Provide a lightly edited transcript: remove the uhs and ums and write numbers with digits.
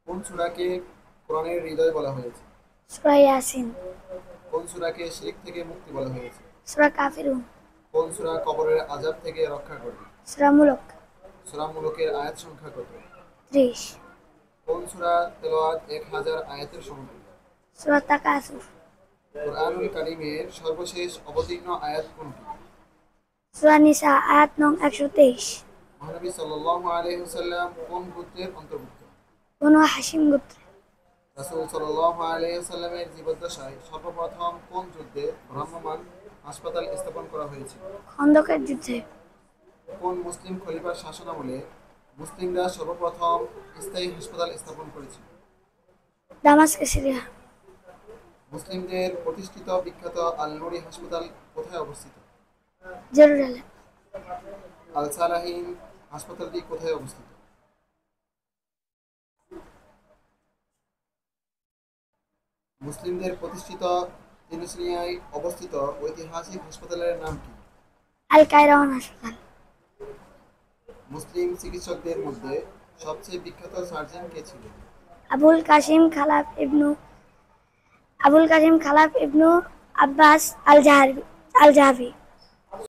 কোন সূরাকে কোরআনের হৃদয় বলা হয়েছে? সূরা ইয়াসিন। কোন সূরাকে শিরক থেকে মুক্তি বলা হয়েছে? সূরা কাফিরুন। কোন সূরা কবরের আযাব থেকে রক্ষা করবে? সূরা মুলক। সূরা মুলুকের আয়াত সংখ্যা কত? 30। কোন সূরা তেলাওয়াত 1000 আয়াতের সমতুল্য? সূরা তাকাসুর। কোরআনুল কারীমের সর্বশেষ অবতীর্ণ আয়াত কোনটি? সূরা নিসা আয়াত নং 123। মহানবী সাল্লাল্লাহু আলাইহি ওয়াসাল্লাম কোন গোত্রের অন্তর্ভুক্ত? বনু হাশিম গোত্র। রাসূল সাল্লাল্লাহু আলাইহি ওয়াসাল্লামের জীবদ্দশায় সর্বপ্রথম কোন যুদ্ধে ভ্রাম্যমাণ হাসপাতাল স্থাপন করা হয়েছিল? খন্দকের যুদ্ধে। কোন মুসলিম খলিফার শাসনামলে মুসলিমরা সর্বপ্রথম স্থায়ী হাসপাতাল স্থাপন করেছিল? দামাস্কে সিরিয়া। মুসলিমদের প্রতিষ্ঠিত বিখ্যাত আল নুরি হাসপাতাল কোথায় অবস্থিত? জেরুজালেম। আল সালাহিন হাসপাতালটি কোথায় অবস্থিত? মুসলিমদের প্রতিষ্ঠিত তিউনিসিয়ায় অবস্থিত ঐতিহাসিক হাসপাতালের নাম কি? আল কায়রাওয়ান হাসপাতাল। মুসলিম চিকিৎসকদের মধ্যে সবচেয়ে বিখ্যাত সার্জন কে ছিলেন? আবুল কাসিম খালাফ ইবনু আবুল কাসিম খালাফ ইবনু আব্বাস আল জাহাবি।